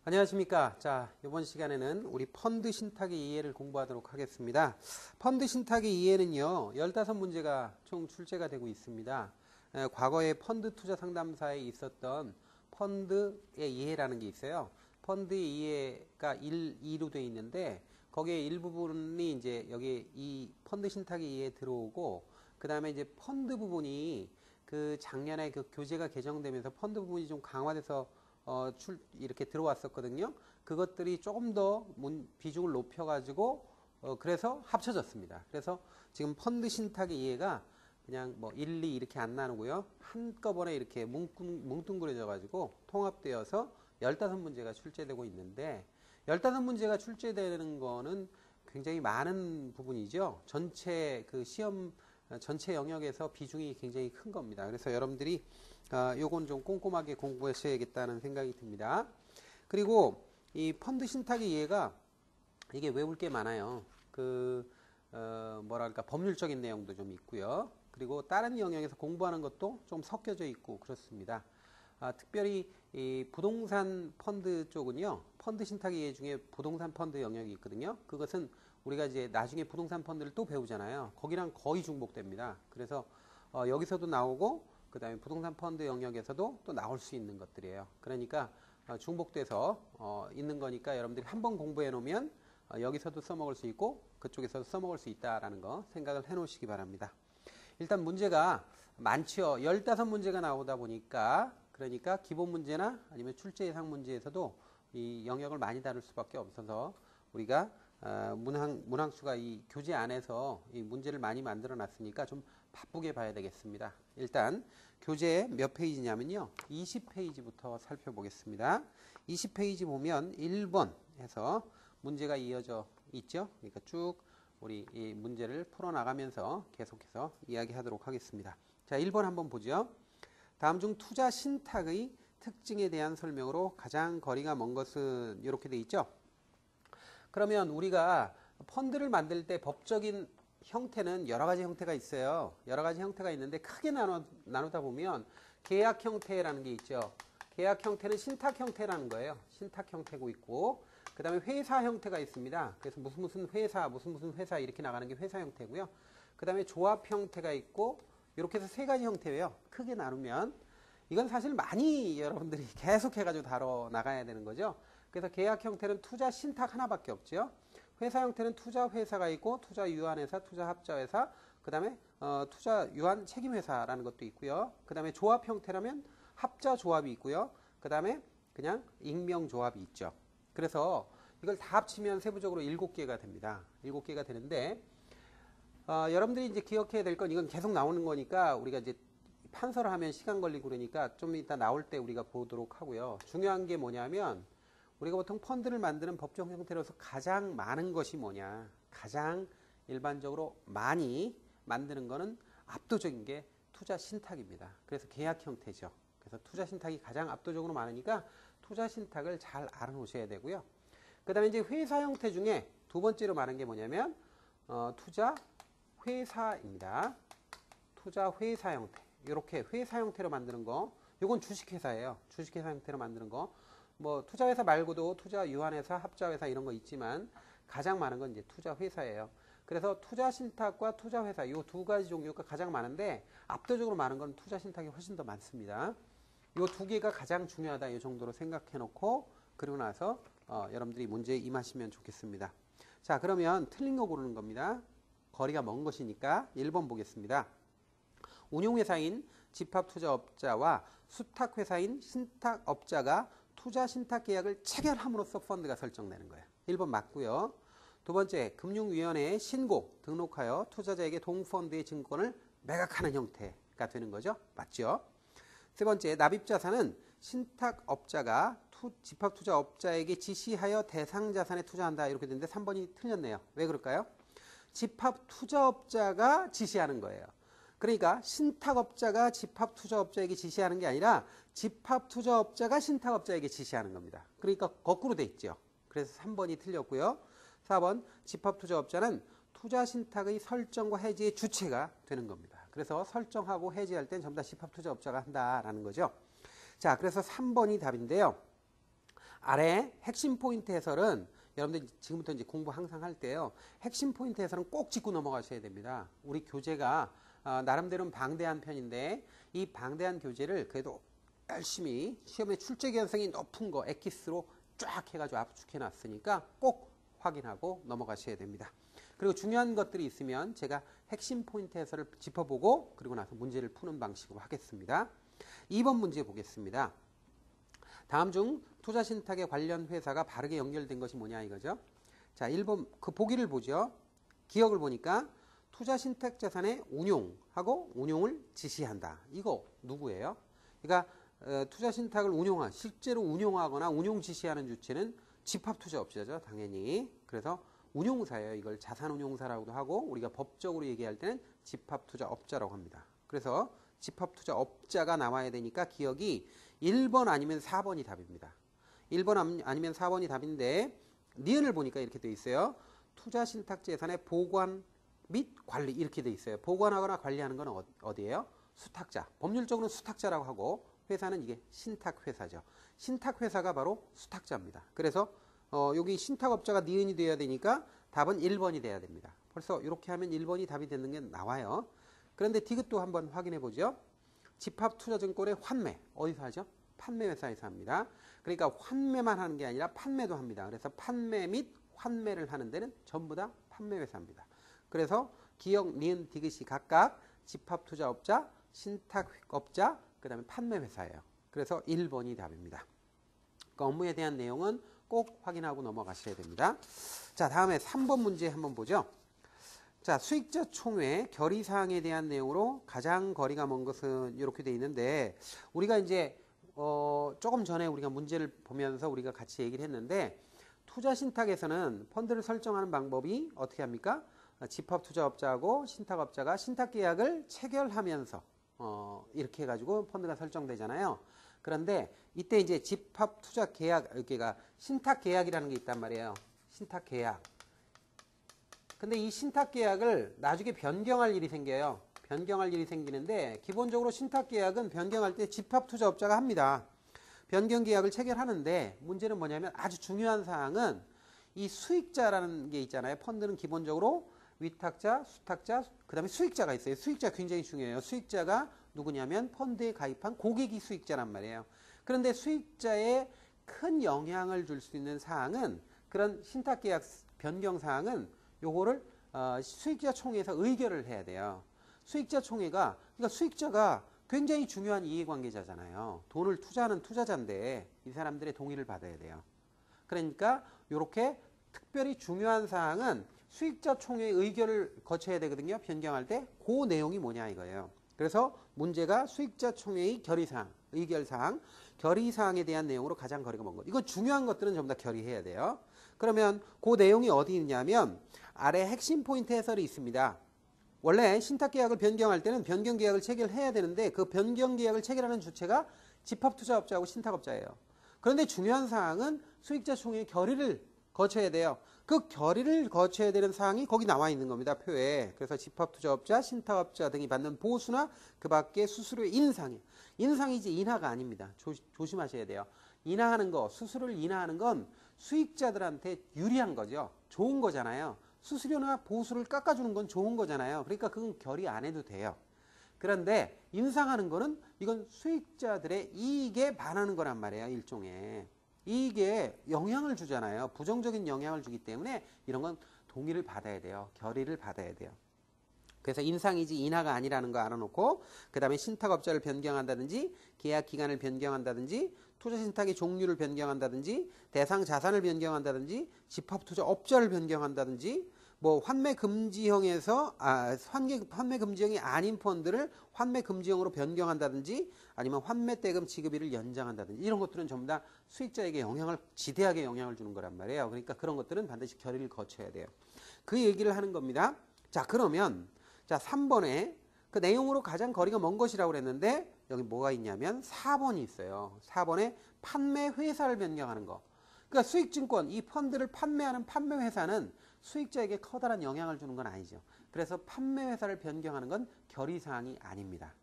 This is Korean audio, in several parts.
안녕하십니까. 자, 이번 시간에는 우리 펀드 신탁의 이해를 공부하도록 하겠습니다. 펀드 신탁의 이해는요, 15문제가 총 출제가 되고 있습니다. 과거에 펀드 투자 상담사에 있었던 펀드의 이해라는 게 있어요. 펀드의 이해가 2로 되어 있는데, 거기에 일부분이 이제 여기 이 펀드 신탁의 이해에 들어오고, 그 다음에 이제 펀드 부분이 그 작년에 그 교재가 개정되면서 펀드 부분이 좀 강화돼서 이렇게 들어왔었거든요. 그것들이 조금 더 비중을 높여가지고 그래서 합쳐졌습니다. 그래서 지금 펀드 신탁의 이해가 그냥 뭐 1, 2 이렇게 안 나누고요. 한꺼번에 이렇게 뭉뚱그려져 가지고 통합되어서 15문제가 출제되고 있는데, 15문제가 출제되는 거는 굉장히 많은 부분이죠. 전체 그 시험 전체 영역에서 비중이 굉장히 큰 겁니다. 그래서 여러분들이 요건 좀 꼼꼼하게 공부하셔야겠다는 생각이 듭니다. 그리고 이 펀드 신탁의 이해가 이게 외울 게 많아요. 뭐랄까 법률적인 내용도 좀 있고요. 그리고 다른 영역에서 공부하는 것도 좀 섞여져 있고 그렇습니다. 특별히 이 부동산 펀드 쪽은요, 펀드 신탁의 이해 중에 부동산 펀드 영역이 있거든요. 그것은 우리가 이제 나중에 부동산 펀드를 또 배우잖아요. 거기랑 거의 중복됩니다. 그래서 여기서도 나오고 그 다음에 부동산 펀드 영역에서도 또 나올 수 있는 것들이에요. 그러니까 중복돼서 있는 거니까 여러분들이 한번 공부해 놓으면 여기서도 써먹을 수 있고 그쪽에서도 써먹을 수 있다라는 거 생각을 해 놓으시기 바랍니다. 일단 문제가 많죠. 15문제가 나오다 보니까, 그러니까 기본 문제나 아니면 출제 예상 문제에서도 이 영역을 많이 다룰 수밖에 없어서 우리가 문항수가 이 교재 안에서 이 문제를 많이 만들어 놨으니까 좀 바쁘게 봐야 되겠습니다. 일단 교재 몇 페이지냐면요, 20페이지부터 살펴보겠습니다. 20페이지 보면 1번 해서 문제가 이어져 있죠. 그러니까 쭉 우리 이 문제를 풀어나가면서 계속해서 이야기하도록 하겠습니다. 자, 1번 한번 보죠. 다음 중 투자 신탁의 특징에 대한 설명으로 가장 거리가 먼 것은 이렇게 돼 있죠. 그러면 우리가 펀드를 만들 때 법적인 형태는 여러 가지 형태가 있어요. 여러 가지 형태가 있는데 크게 나누다 보면 계약 형태라는 게 있죠. 계약 형태는 신탁 형태라는 거예요. 신탁 형태고 있고, 그 다음에 회사 형태가 있습니다. 그래서 무슨 회사, 무슨 회사 이렇게 나가는 게 회사 형태고요. 그 다음에 조합 형태가 있고, 이렇게 해서 세 가지 형태예요. 크게 나누면. 이건 사실 많이 여러분들이 계속 해가지고 다뤄 나가야 되는 거죠. 그래서 계약 형태는 투자 신탁 하나밖에 없죠. 회사 형태는 투자 회사가 있고, 투자 유한회사, 투자 합자회사, 그 다음에 투자 유한 책임회사라는 것도 있고요. 그 다음에 조합 형태라면 합자 조합이 있고요. 그 다음에 그냥 익명 조합이 있죠. 그래서 이걸 다 합치면 세부적으로 7개가 됩니다. 7개가 되는데, 여러분들이 이제 기억해야 될 건, 이건 계속 나오는 거니까 우리가 이제 판서를 하면 시간 걸리고 그러니까 좀 이따 나올 때 우리가 보도록 하고요. 중요한 게 뭐냐면, 우리가 보통 펀드를 만드는 법정 형태로서 가장 많은 것이 뭐냐, 가장 일반적으로 많이 만드는 거는 압도적인 게 투자 신탁입니다. 그래서 계약 형태죠. 그래서 투자 신탁이 가장 압도적으로 많으니까 투자 신탁을 잘 알아놓으셔야 되고요. 그 다음에 이제 회사 형태 중에 두 번째로 많은 게 뭐냐면 투자 회사입니다. 투자 회사 형태. 이렇게 회사 형태로 만드는 거, 이건 주식회사예요. 주식회사 형태로 만드는 거. 뭐 투자회사 말고도 투자 유한회사, 합자회사 이런 거 있지만 가장 많은 건 이제 투자회사예요. 그래서 투자신탁과 투자회사 이 두 가지 종류가 가장 많은데, 압도적으로 많은 건 투자신탁이 훨씬 더 많습니다. 이 두 개가 가장 중요하다, 이 정도로 생각해 놓고 그리고 나서 여러분들이 문제에 임하시면 좋겠습니다. 자, 그러면 틀린 거 고르는 겁니다. 거리가 먼 것이니까 1번 보겠습니다. 운용회사인 집합투자업자와 수탁회사인 신탁업자가 투자 신탁 계약을 체결함으로써 펀드가 설정되는 거예요. 1번 맞고요. 두 번째, 금융위원회에 신고, 등록하여 투자자에게 동펀드의 증권을 매각하는 형태가 되는 거죠. 맞죠? 세 번째, 납입자산은 신탁업자가 집합투자업자에게 지시하여 대상자산에 투자한다, 이렇게 되는데 3번이 틀렸네요. 왜 그럴까요? 집합투자업자가 지시하는 거예요. 그러니까 신탁업자가 집합투자업자에게 지시하는 게 아니라 집합투자업자가 신탁업자에게 지시하는 겁니다. 그러니까 거꾸로 돼 있죠. 그래서 3번이 틀렸고요. 4번, 집합투자업자는 투자신탁의 설정과 해지의 주체가 되는 겁니다. 그래서 설정하고 해지할 땐 전부 다 집합투자업자가 한다라는 거죠. 자, 그래서 3번이 답인데요. 아래 핵심 포인트 해설은 여러분들 지금부터 이제 공부 항상 할 때요. 핵심 포인트 해설은 꼭 짚고 넘어가셔야 됩니다. 우리 교재가 나름대로는 방대한 편인데 이 방대한 교재를 그래도 열심히 시험에 출제 개연성이 높은 거 엑기스로 쫙 해가지고 압축해 놨으니까 꼭 확인하고 넘어가셔야 됩니다. 그리고 중요한 것들이 있으면 제가 핵심 포인트 해설을 짚어보고 그리고 나서 문제를 푸는 방식으로 하겠습니다. 2번 문제 보겠습니다. 다음 중 투자 신탁에 관련 회사가 바르게 연결된 것이 뭐냐 이거죠. 자, 1번 그 보기를 보죠. 기억을 보니까 투자 신탁 자산의 운용하고 운용을 지시한다. 이거 누구예요? 그러니까 투자 신탁을 실제로 운용하거나 운용 지시하는 주체는 집합투자업자죠. 당연히. 그래서 운용사예요. 이걸 자산운용사라고도 하고 우리가 법적으로 얘기할 때는 집합투자업자라고 합니다. 그래서 집합투자업자가 나와야 되니까 기억이 1번 아니면 4번이 답입니다. 1번 아니면 4번이 답인데 니은을 보니까 이렇게 돼 있어요. 투자신탁재산의 보관 및 관리 이렇게 돼 있어요. 보관하거나 관리하는 건 어디예요? 수탁자. 법률적으로는 수탁자라고 하고 회사는 이게 신탁회사죠. 신탁회사가 바로 수탁자입니다. 그래서 여기 신탁업자가 니은이 돼야 되니까 답은 1번이 돼야 됩니다. 벌써 이렇게 하면 1번이 답이 되는 게 나와요. 그런데 디귿도 한번 확인해 보죠. 집합투자증권의 환매 어디서 하죠? 판매회사에서 합니다. 그러니까 환매만 하는 게 아니라 판매도 합니다. 그래서 판매 및 환매를 하는 데는 전부 다 판매회사입니다. 그래서 기억, 니은, 디귿이 각각 집합투자업자, 신탁업자, 그 다음에 판매회사예요. 그래서 1번이 답입니다. 그 업무에 대한 내용은 꼭 확인하고 넘어가셔야 됩니다. 자, 다음에 3번 문제 한번 보죠. 자, 수익자 총회 결의사항에 대한 내용으로 가장 거리가 먼 것은 이렇게 돼 있는데 우리가 이제 조금 전에 우리가 문제를 보면서 우리가 같이 얘기를 했는데 투자신탁에서는 펀드를 설정하는 방법이 어떻게 합니까? 집합투자업자하고 신탁업자가 신탁계약을 체결하면서 이렇게 해가지고 펀드가 설정되잖아요. 그런데 이때 이제 집합투자계약, 여기가 신탁계약이라는 게 있단 말이에요. 신탁계약. 근데 이 신탁계약을 나중에 변경할 일이 생겨요. 변경할 일이 생기는데 기본적으로 신탁계약은 변경할 때 집합투자업자가 합니다. 변경계약을 체결하는데 문제는 뭐냐면 아주 중요한 사항은 이 수익자라는 게 있잖아요. 펀드는 기본적으로 위탁자, 수탁자, 그 다음에 수익자가 있어요. 수익자 굉장히 중요해요. 수익자가 누구냐면 펀드에 가입한 고객이 수익자란 말이에요. 그런데 수익자에 큰 영향을 줄 수 있는 사항은 그런 신탁계약 변경 사항은 요거를 수익자 총회에서 의결을 해야 돼요. 수익자 총회가 그러니까 수익자가 굉장히 중요한 이해관계자잖아요. 돈을 투자하는 투자자인데 이 사람들의 동의를 받아야 돼요. 그러니까 이렇게 특별히 중요한 사항은 수익자 총회의 의결을 거쳐야 되거든요. 변경할 때 그 내용이 뭐냐 이거예요. 그래서 문제가 수익자 총회의 결의사항, 의결사항, 결의사항에 대한 내용으로 가장 거리가 먼 것. 이건 중요한 것들은 전부 다 결의해야 돼요. 그러면 그 내용이 어디 있냐면 아래 핵심 포인트 해설이 있습니다. 원래 신탁계약을 변경할 때는 변경계약을 체결해야 되는데 그 변경계약을 체결하는 주체가 집합투자업자하고 신탁업자예요. 그런데 중요한 사항은 수익자 총회의 결의를 거쳐야 돼요. 그 결의를 거쳐야 되는 사항이 거기 나와 있는 겁니다. 표에. 그래서 집합투자업자, 신탁업자 등이 받는 보수나 그 밖의 수수료의 인상이에요. 인상이지 인하가 아닙니다. 조심하셔야 돼요. 인하하는 거, 수수료를 인하하는 건 수익자들한테 유리한 거죠. 좋은 거잖아요. 수수료나 보수를 깎아주는 건 좋은 거잖아요. 그러니까 그건 결의 안 해도 돼요. 그런데 인상하는 거는 이건 수익자들의 이익에 반하는 거란 말이에요. 일종의. 이익에 영향을 주잖아요. 부정적인 영향을 주기 때문에 이런 건 동의를 받아야 돼요. 결의를 받아야 돼요. 그래서 인상이지 인하가 아니라는 거 알아놓고 그 다음에 신탁업자를 변경한다든지 계약기간을 변경한다든지 투자신탁의 종류를 변경한다든지 대상 자산을 변경한다든지 집합투자업자를 변경한다든지 뭐 환매금지형에서 환매금지형이 아닌 펀드를 환매금지형으로 변경한다든지 아니면 환매대금 지급일을 연장한다든지 이런 것들은 전부 다 수익자에게 지대하게 영향을 주는 거란 말이에요. 그러니까 그런 것들은 반드시 결의를 거쳐야 돼요. 그 얘기를 하는 겁니다. 자, 그러면 자 3번에 그 내용으로 가장 거리가 먼 것이라고 그랬는데 여기 뭐가 있냐면 4번이 있어요. 4번에 판매 회사를 변경하는 거. 그러니까 수익증권, 이 펀드를 판매하는 판매 회사는 수익자에게 커다란 영향을 주는 건 아니죠. 그래서 판매 회사를 변경하는 건 결의사항이 아닙니다.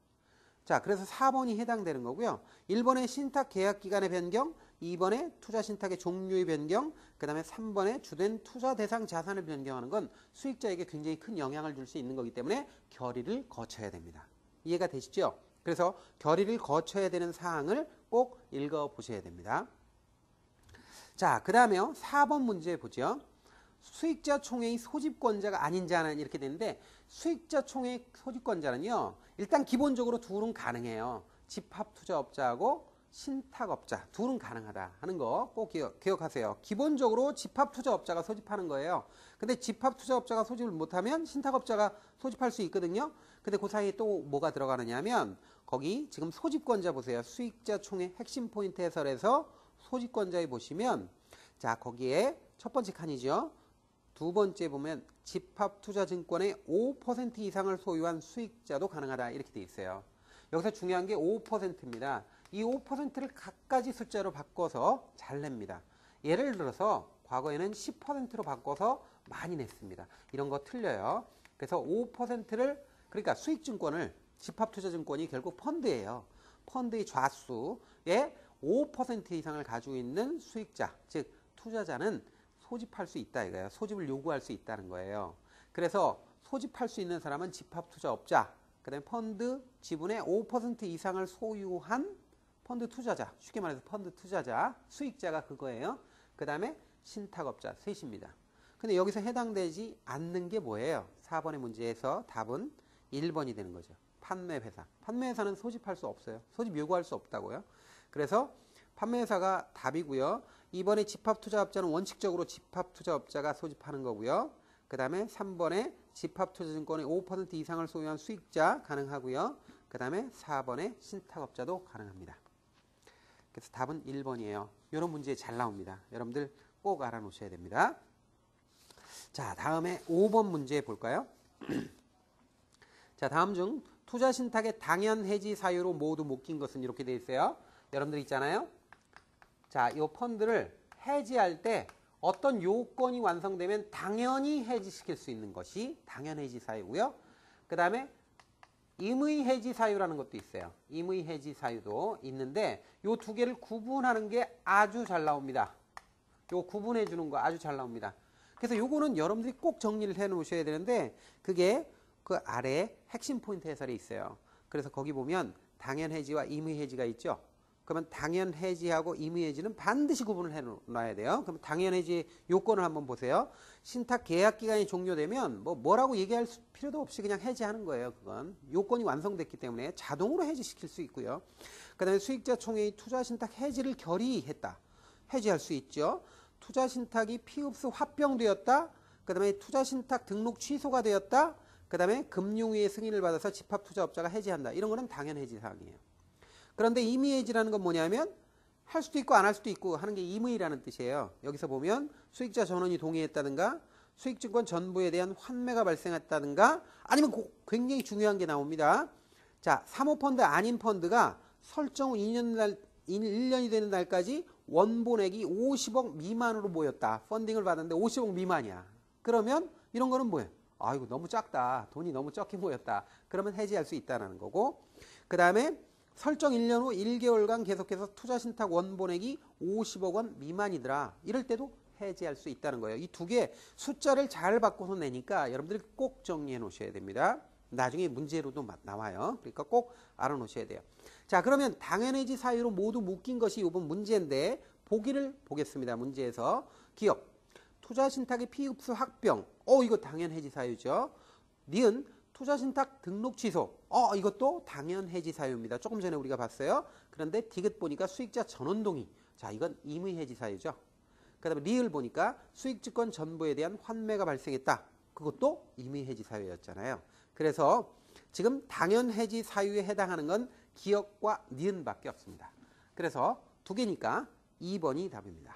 자, 그래서 4번이 해당되는 거고요. 1번의 신탁 계약 기간의 변경, 2번에 투자 신탁의 종류의 변경, 그 다음에 3번에 주된 투자 대상 자산을 변경하는 건 수익자에게 굉장히 큰 영향을 줄 수 있는 거기 때문에 결의를 거쳐야 됩니다. 이해가 되시죠? 그래서 결의를 거쳐야 되는 사항을 꼭 읽어보셔야 됩니다. 자, 그 다음에요. 4번 문제 보죠. 수익자 총회의 소집권자가 아닌 자는 이렇게 되는데 수익자 총회 소집권자는요. 일단 기본적으로 둘은 가능해요. 집합투자업자하고 신탁업자 둘은 가능하다 하는 거 꼭 기억하세요. 기본적으로 집합투자업자가 소집하는 거예요. 근데 집합투자업자가 소집을 못하면 신탁업자가 소집할 수 있거든요. 근데 그 사이에 또 뭐가 들어가느냐 하면 거기 지금 소집권자 보세요. 수익자 총회 핵심 포인트 해설에서 소집권자에 보시면 자 거기에 첫 번째 칸이죠. 두 번째 보면 집합투자증권의 5% 이상을 소유한 수익자도 가능하다 이렇게 돼 있어요. 여기서 중요한 게 5%입니다. 이 5%를 각가지 숫자로 바꿔서 잘 냅니다. 예를 들어서 과거에는 10%로 바꿔서 많이 냈습니다. 이런 거 틀려요. 그래서 5%를 그러니까 수익증권을 집합투자증권이 결국 펀드예요. 펀드의 좌수에 5% 이상을 가지고 있는 수익자, 즉 투자자는 소집할 수 있다 이거예요. 소집을 요구할 수 있다는 거예요. 그래서 소집할 수 있는 사람은 집합투자업자, 그 다음에 펀드 지분의 5% 이상을 소유한 펀드 투자자, 쉽게 말해서 펀드 투자자, 수익자가 그거예요. 그 다음에 신탁업자, 셋입니다. 근데 여기서 해당되지 않는 게 뭐예요? 4번의 문제에서 답은 1번이 되는 거죠. 판매회사. 판매회사는 소집할 수 없어요. 소집 요구할 수 없다고요. 그래서 판매회사가 답이고요. 2번에 집합투자업자는 원칙적으로 집합투자업자가 소집하는 거고요. 그 다음에 3번에 집합투자증권의 5% 이상을 소유한 수익자 가능하고요. 그 다음에 4번에 신탁업자도 가능합니다. 그래서 답은 1번이에요. 이런 문제 잘 나옵니다. 여러분들 꼭 알아놓으셔야 됩니다. 자, 다음에 5번 문제 볼까요? 자, 다음 중 투자신탁의 당연해지 사유로 모두 묶인 것은 이렇게 되어 있어요. 여러분들 있잖아요. 자, 이 펀드를 해지할 때 어떤 요건이 완성되면 당연히 해지시킬 수 있는 것이 당연해지 사유고요. 그 다음에 임의해지 사유라는 것도 있어요. 임의해지 사유도 있는데 이 두 개를 구분하는 게 아주 잘 나옵니다. 요 구분해 주는 거 아주 잘 나옵니다. 그래서 요거는 여러분들이 꼭 정리를 해 놓으셔야 되는데 그게 그 아래 핵심 포인트 해설에 있어요. 그래서 거기 보면 당연해지와 임의해지가 있죠. 그러면 당연해지하고 임의해지는 반드시 구분을 해놔야 돼요. 그럼 당연해지 요건을 한번 보세요. 신탁 계약 기간이 종료되면 뭐라고 얘기할 필요도 없이 그냥 해지하는 거예요. 그건 요건이 완성됐기 때문에 자동으로 해지시킬 수 있고요. 그 다음에 수익자 총회의 투자 신탁 해지를 결의했다. 해지할 수 있죠. 투자 신탁이 피흡수 합병되었다. 그 다음에 투자 신탁 등록 취소가 되었다. 그 다음에 금융위의 승인을 받아서 집합투자업자가 해지한다. 이런 거는 당연해지 사항이에요. 그런데 임의해지라는 건 뭐냐면 할 수도 있고 안 할 수도 있고 하는 게 임의라는 뜻이에요. 여기서 보면 수익자 전원이 동의했다든가 수익증권 전부에 대한 환매가 발생했다든가 아니면 굉장히 중요한 게 나옵니다. 자, 사모펀드 아닌 펀드가 설정 후 1년이 되는 날까지 원본액이 50억 미만으로 모였다. 펀딩을 받았는데 50억 미만이야. 그러면 이런 거는 뭐예요? 아이고 너무 작다. 돈이 너무 적게 모였다. 그러면 해지할 수 있다는 거고 그 다음에 설정 1년 후 1개월간 계속해서 투자신탁 원본액이 50억 원 미만이더라. 이럴 때도 해지할 수 있다는 거예요. 이 두 개 숫자를 잘 바꿔서 내니까 여러분들이 꼭 정리해 놓으셔야 됩니다. 나중에 문제로도 나와요. 그러니까 꼭 알아놓으셔야 돼요. 자, 그러면 당연해지 사유로 모두 묶인 것이 이번 문제인데 보기를 보겠습니다. 문제에서 기억. 투자신탁의 피흡수 합병. 이거 당연해지 사유죠. 니은 투자신탁 등록 취소. 이것도 당연해지 사유입니다. 조금 전에 우리가 봤어요. 그런데 디귿 보니까 수익자 전원동의. 자, 이건 임의해지 사유죠. 그 다음에 리을 보니까 수익증권 전부에 대한 환매가 발생했다. 그것도 임의해지 사유였잖아요. 그래서 지금 당연해지 사유에 해당하는 건 기억과 니은밖에 없습니다. 그래서 두 개니까 2번이 답입니다.